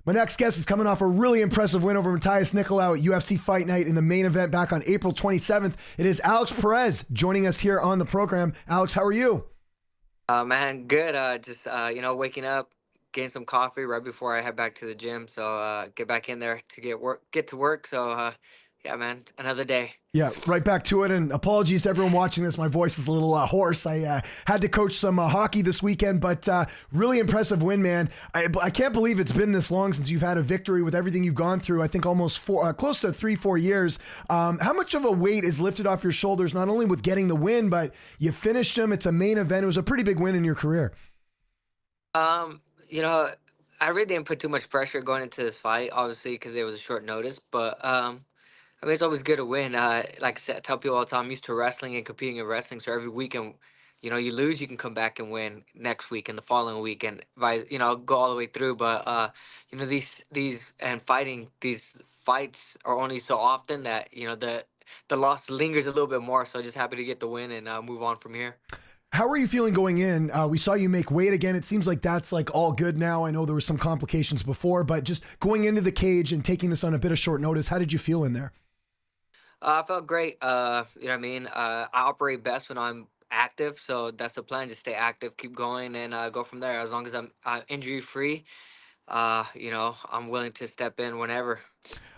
My next guest is coming off a really impressive win over Matheus Nicolau at UFC Fight Night in the main event back on April 27th. It is Alex Perez joining us here on the program. Alex, how are you? Man, good. Waking up, getting some coffee right before I head back to the gym. So get back in there to get to work. So yeah, man, another day. Yeah, right back to it. And apologies to everyone watching this. My voice is a little hoarse. I had to coach some hockey this weekend, but really impressive win, man. I can't believe it's been this long since you've had a victory with everything you've gone through. I think almost close to 3-4 years. How much of a weight is lifted off your shoulders, not only with getting the win, but you finished them. It's a main event. It was a pretty big win in your career. Um, you know, I really didn't put too much pressure going into this fight, obviously, because it was a short notice. But I mean, it's always good to win. Like I said, I tell people all the time, I'm used to wrestling and competing in wrestling. So every weekend, you lose, you can come back and win next week and the following week, and go all the way through. But these fights are only so often that the loss lingers a little bit more. So just happy to get the win and move on from here. How are you feeling going in? We saw you make weight again. It seems like that's like all good now. I know there were some complications before, but just going into the cage and taking this on a bit of short notice, how did you feel in there? I felt great. You know what I mean? I operate best when I'm active, so that's the plan. Just stay active, keep going, and go from there. As long as I'm injury free, I'm willing to step in whenever.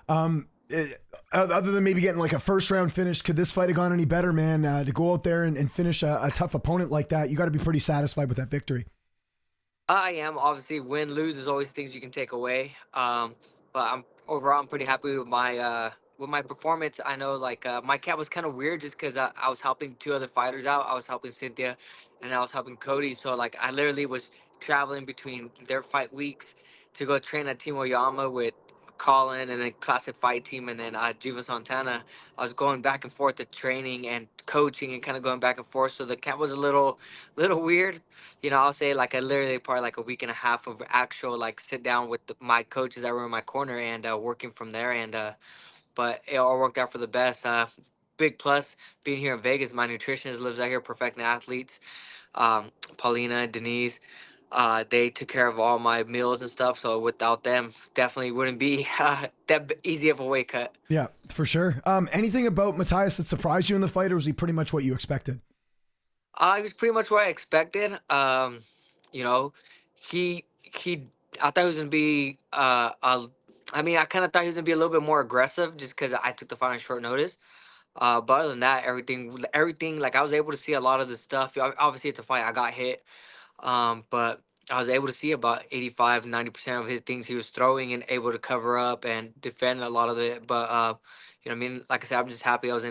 Other than maybe getting like a first round finish, could this fight have gone any better, man? To go out there and finish a tough opponent like that, you got to be pretty satisfied with that victory. I am obviously win lose. There's always things you can take away. But I'm pretty happy with my performance. I know my camp was kind of weird just because I was helping two other fighters out. I was helping Cynthia, and I was helping Cody. So like I literally was traveling between their fight weeks to go train at Team Oyama with Colin and then Classic Fight Team and then Jiva Santana. I was going back and forth to training and coaching and kind of going back and forth. So the camp was a little weird. I'll say like I literally probably like a week and a half of actual like sit down with my coaches that were in my corner and working from there. And but it all worked out for the best. Big plus being here in Vegas. My nutritionist lives out here, Perfecting Athletes. Paulina, Denise, they took care of all my meals and stuff. So without them, definitely wouldn't be easy of a weight cut. Yeah, for sure. Anything about Matheus that surprised you in the fight, or was he pretty much what you expected? It was pretty much what I expected. You know, he. I thought he was gonna be. I mean, I kind of thought he was gonna be a little bit more aggressive, just because I took the fight on short notice. But other than that, everything, like I was able to see a lot of the stuff. Obviously, it's a fight. I got hit, but I was able to see about 85, 90% of his things he was throwing and able to cover up and defend a lot of it. But you know, what I mean, like I said, I'm just happy I was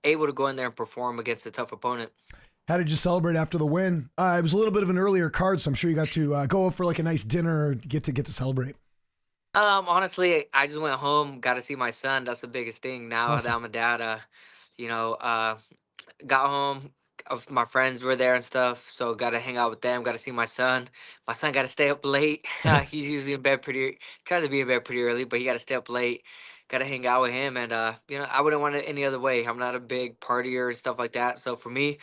able to go in there and perform against a tough opponent. How did you celebrate after the win? It was a little bit of an earlier card, so I'm sure you got to go out for like a nice dinner or get to celebrate. Honestly, I just went home, got to see my son. That's the biggest thing now that Awesome. I'm a dad. You know, uh, got home. My friends were there and stuff, so got to hang out with them. Got to see my son. My son got to stay up late. He's usually in bed tries to be in bed pretty early, but he got to stay up late. Got to hang out with him, and I wouldn't want it any other way. I'm not a big partier and stuff like that, so for me,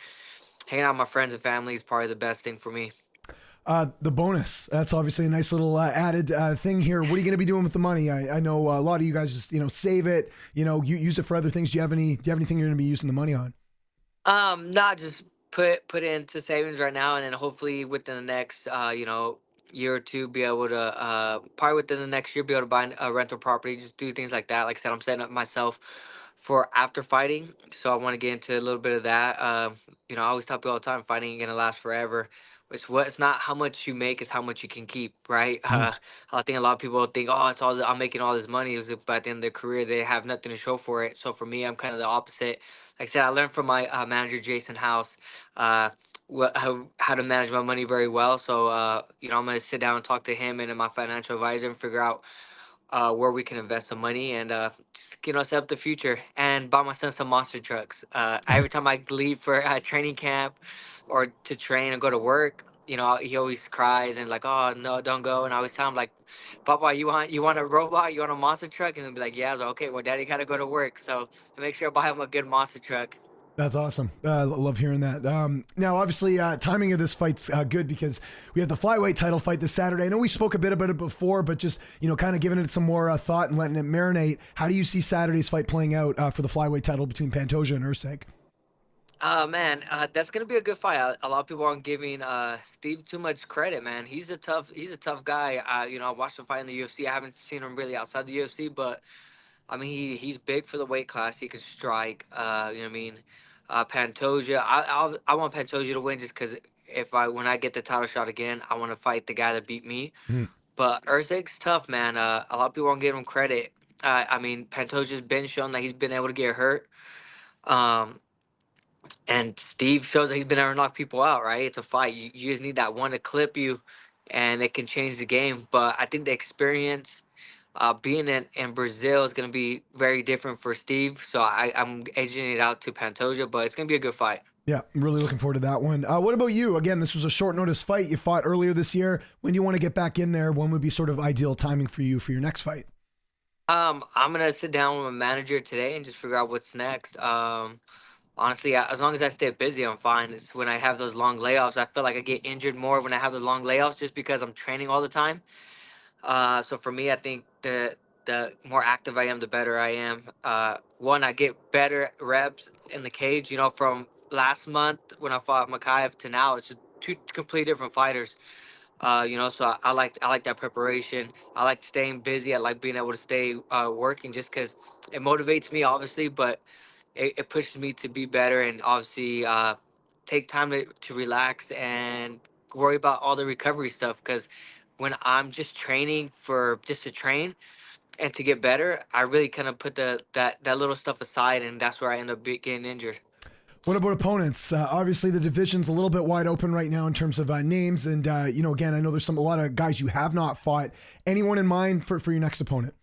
hanging out with my friends and family is probably the best thing for me. The bonus. That's obviously a nice little added thing here. What are you going to be doing with the money? I know a lot of you guys just, save it, you use it for other things. Do you have anything you're going to be using the money on? Not just put it into savings right now, and then hopefully within the next year or two, be able to probably within the next year be able to buy a rental property, just do things like that. Like I said, I'm setting up myself for after fighting, so I want to get into a little bit of that. I always tell people all the time, fighting ain't gonna last forever. It's not how much you make, it's how much you can keep, right? Mhm. I think a lot of people think, oh, I'm making all this money, but at the end of their career, they have nothing to show for it. So for me, I'm kind of the opposite. Like I said, I learned from my manager, Jason House, uh, how to manage my money very well. So, I'm going to sit down and talk to him and my financial advisor and figure out where we can invest some money and just, set up the future and buy my son some monster trucks. Every time I leave for training camp or to train and go to work, he always cries and like, oh no, don't go. And I always tell him like, Papa, you want a robot? You want a monster truck? And he'll be like, yeah. I was like, okay, well, Daddy got to go to work, so I make sure I buy him a good monster truck. That's awesome. Love hearing that. Now, obviously, timing of this fight's good because we have the flyweight title fight this Saturday. I know we spoke a bit about it before, but just kind of giving it some more thought and letting it marinate. How do you see Saturday's fight playing out for the flyweight title between Pantoja and Erceg? Man, that's gonna be a good fight. A lot of people aren't giving Steve too much credit, man. He's a tough guy. I watched him fight in the UFC. I haven't seen him really outside the UFC, but I mean, he's big for the weight class. He can strike. You know what I mean? Pantoja. I want Pantoja to win just because if I when I get the title shot again, I want to fight the guy that beat me. Mhm. But Erzeg's tough, man. A lot of people won't give him credit. I mean, Pantoja's been shown that he's been able to get hurt. Um, and Steve shows that he's been able to knock people out, right? It's a fight. You just need that one to clip you, and it can change the game. But I think the experience being in Brazil is going to be very different for Steve. So I'm edging it out to Pantoja, but it's going to be a good fight. Yeah, I'm really looking forward to that one. What about you? Again, this was a short notice fight. You fought earlier this year. When do you want to get back in there? When would be sort of ideal timing for you for your next fight? I'm going to sit down with my manager today and just figure out what's next. Honestly, as long as I stay busy, I'm fine. It's when I have those long layoffs, I feel like I get injured more when I have the long layoffs just because I'm training all the time. So for me, I think the more active I am, the better I am. One, I get better reps in the cage. From last month when I fought Makayev to now, it's two completely different fighters. So I like that preparation. I like staying busy. I like being able to stay working just because it motivates me, obviously, but it pushes me to be better and obviously take time to relax and worry about all the recovery stuff because when I'm just training for just to train and to get better, I really kind of put that little stuff aside, and that's where I end up getting injured. What about opponents? Obviously, the division's a little bit wide open right now in terms of names. And, again, I know there's a lot of guys you have not fought. Anyone in mind for your next opponent?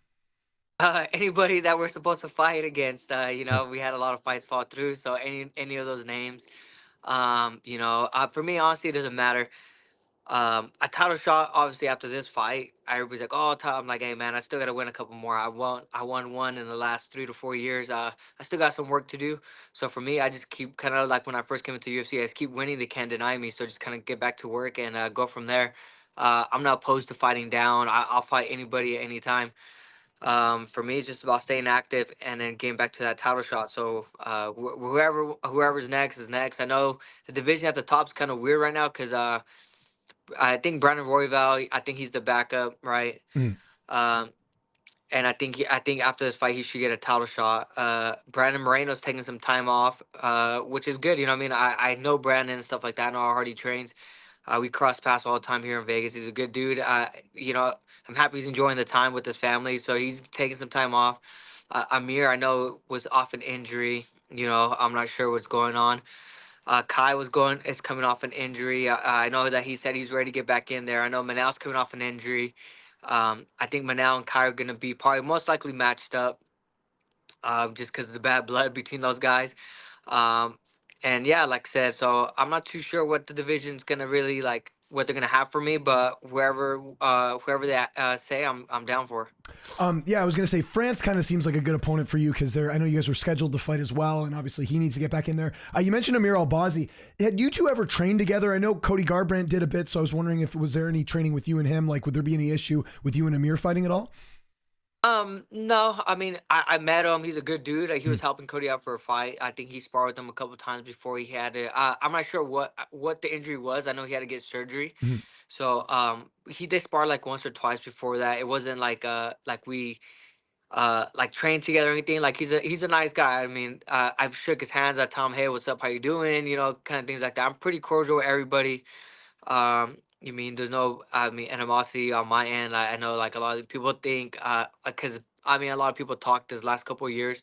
Anybody that we're supposed to fight against, we had a lot of fights fall through, so any of those names, for me, honestly, it doesn't matter. A title shot, obviously, after this fight, everybody's like, "Oh, I'm like, hey, man, I still got to win a couple more. I won one in the last 3 to 4 years. I still got some work to do. So for me, I just keep kind of like when I first came into UFC, I just keep winning. They can't deny me. So just kind of get back to work and go from there. I'm not opposed to fighting down. I'll fight anybody at any time. For me, it's just about staying active and then getting back to that title shot. So whoever's next is next. I know the division at the top is kind of weird right now because I think Brandon Royval, I think he's the backup, right? Mm. Um, and I think after this fight he should get a title shot. Brandon Moreno's taking some time off, which is good. You know what I mean? I know Brandon and stuff like that. I know how hard he trains. We cross paths all the time here in Vegas. He's a good dude. I'm happy he's enjoying the time with his family. So he's taking some time off. Amir, I know, was off an injury. I'm not sure what's going on. Kai is coming off an injury. I know that he said he's ready to get back in there. I know Manal's coming off an injury. I think Manal and Kai are going to be probably most likely matched up just because of the bad blood between those guys. Um, and yeah, like I said, so I'm not too sure what the division's going to really like, what they're going to have for me, but whoever they say, I'm down for. Yeah, I was going to say France kind of seems like a good opponent for you because I know you guys were scheduled to fight as well, and obviously he needs to get back in there. You mentioned Amir Albazi. Had you two ever trained together? I know Cody Garbrandt did a bit, so I was wondering if was there any training with you and him? Like, would there be any issue with you and Amir fighting at all? No, I mean, I met him. He's a good dude. He was helping Cody out for a fight. I think he sparred with him a couple times before he had it. I'm not sure what the injury was. I know he had to get surgery. Mm-hmm. So, he did spar like once or twice before that. It wasn't like we like trained together or anything. Like he's a nice guy. I mean, I've shook his hands. I tell him, hey, what's up? How you doing? Kind of things like that. I'm pretty cordial with everybody. You mean there's no, I mean, animosity on my end. I know like a lot of people think, because I mean, a lot of people talked this last couple of years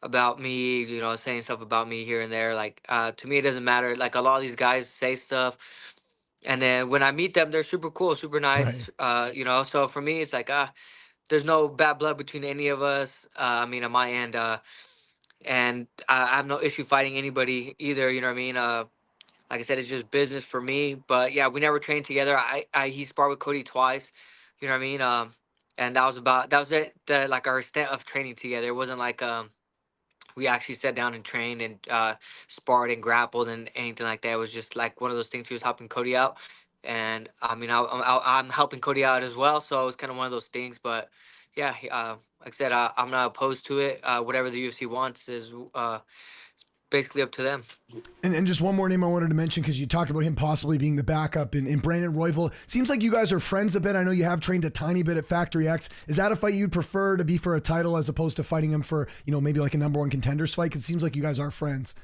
about me, saying stuff about me here and there. Like, to me, it doesn't matter. Like a lot of these guys say stuff, and then when I meet them, they're super cool, super Right. nice. So for me, it's like, there's no bad blood between any of us. I mean, on my end, and I have no issue fighting anybody either. You know what I mean? Like I said, it's just business for me. But yeah, we never trained together. He sparred with Cody twice. You know what I mean? And that was it. Like our extent of training together. It wasn't like we actually sat down and trained and sparred and grappled and anything like that. It was just like one of those things. He was helping Cody out, and I mean, I'm helping Cody out as well. So it was kind of one of those things. But yeah, like I said, I'm not opposed to it. Whatever the UFC wants is basically up to them. And just one more name I wanted to mention because you talked about him possibly being the backup in Brandon Royval. Seems like you guys are friends a bit. I know you have trained a tiny bit at Factory X. Is that a fight you'd prefer to be for a title as opposed to fighting him for, maybe like a number one contenders fight? Because it seems like you guys are friends.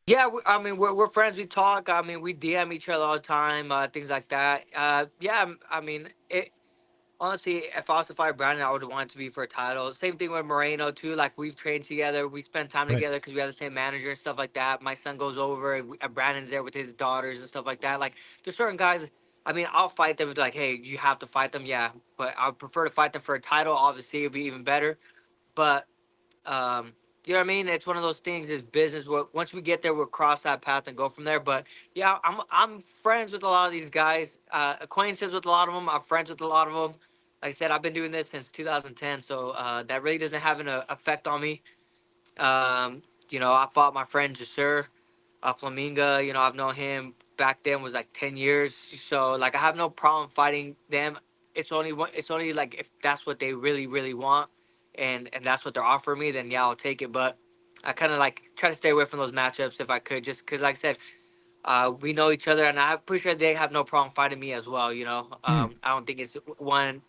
Yeah, I mean, we're friends. We talk. I mean, we DM each other all the time, things like that. Yeah, I mean, honestly, if I was to fight Brandon, I would want it to be for a title. Same thing with Moreno too. Like we've trained together, we spend time Right. together because we have the same manager and stuff like that. My son goes over, and Brandon's there with his daughters and stuff like that. Like there's certain guys. I mean, I'll fight them. It's like, hey, you have to fight them, yeah. But I would prefer to fight them for a title. Obviously, it'd be even better. But you know what I mean? It's one of those things. Is business. Once we get there, we'll cross that path and go from there. But yeah, I'm friends with a lot of these guys. Acquaintances with a lot of them. I'm friends with a lot of them. Like I said, I've been doing this since 2010, so that really doesn't have an effect on me. I fought my friend Jasur Flaminga. I've known him back then was like 10 years. So like I have no problem fighting them. It's only like if that's what they really really want, and that's what they're offering me, then yeah, I'll take it. But I kind of like try to stay away from those matchups if I could, just because like I said, we know each other, and I'm pretty sure they have no problem fighting me as well. Mm. I don't think it's one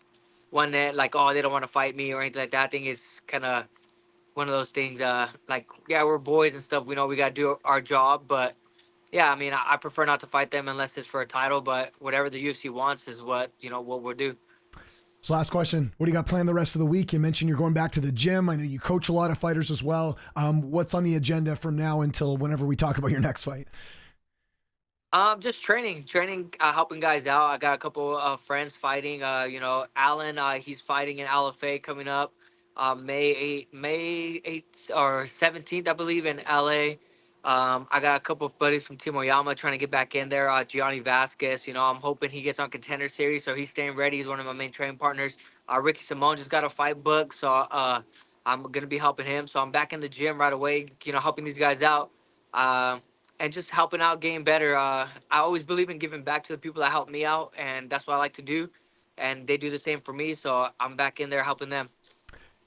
that like, oh, they don't want to fight me or anything like that. I think it's kind of one of those things. Like yeah, we're boys and stuff. We know we gotta do our job, but yeah, I mean, I prefer not to fight them unless it's for a title. But whatever the UFC wants is what we'll do. So last question, what do you got planned the rest of the week? You mentioned you're going back to the gym. I know you coach a lot of fighters as well. What's on the agenda from now until whenever we talk about your next fight? Just training, helping guys out. I got a couple of friends fighting. Alan, he's fighting in LFA coming up, May 8th or 17th, I believe, in LA. I got a couple of buddies from Team Oyama trying to get back in there. Gianni Vasquez, I'm hoping he gets on Contender Series, so he's staying ready. He's one of my main training partners. Ricky Simone just got a fight book, so I'm gonna be helping him. So I'm back in the gym right away, helping these guys out. Um, and just helping out, getting better. I always believe in giving back to the people that help me out, and that's what I like to do. And they do the same for me, so I'm back in there helping them.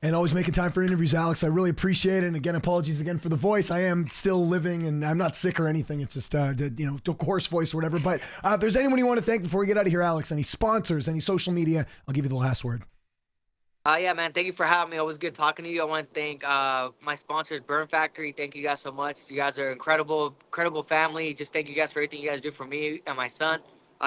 And always making time for interviews, Alex. I really appreciate it. And again, apologies again for the voice. I am still living, and I'm not sick or anything. It's just, hoarse voice or whatever. But if there's anyone you want to thank before we get out of here, Alex, any sponsors, any social media, I'll give you the last word. Yeah, man. Thank you for having me. Always good talking to you. I want to thank my sponsors, Burn Factory. Thank you guys so much. You guys are incredible family. Just thank you guys for everything you guys do for me and my son.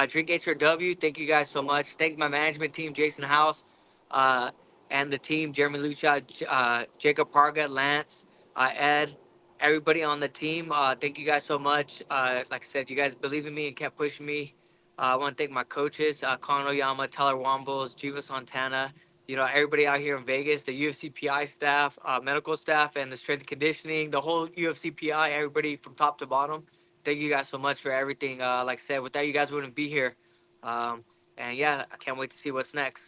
Drink HRW. Thank you guys so much. Thank my management team, Jason House, uh, and the team, Jeremy Lucha, Jacob Parga, Lance, Ed, everybody on the team. Thank you guys so much. Like I said, you guys believe in me and kept pushing me. I want to thank my coaches, Colin Oyama, Tyler Wambles, Jiva Santana, everybody out here in Vegas, the UFC PI staff, medical staff, and the strength and conditioning, the whole UFC PI, everybody from top to bottom. Thank you guys so much for everything. Like I said, without you guys, we wouldn't be here. And yeah, I can't wait to see what's next.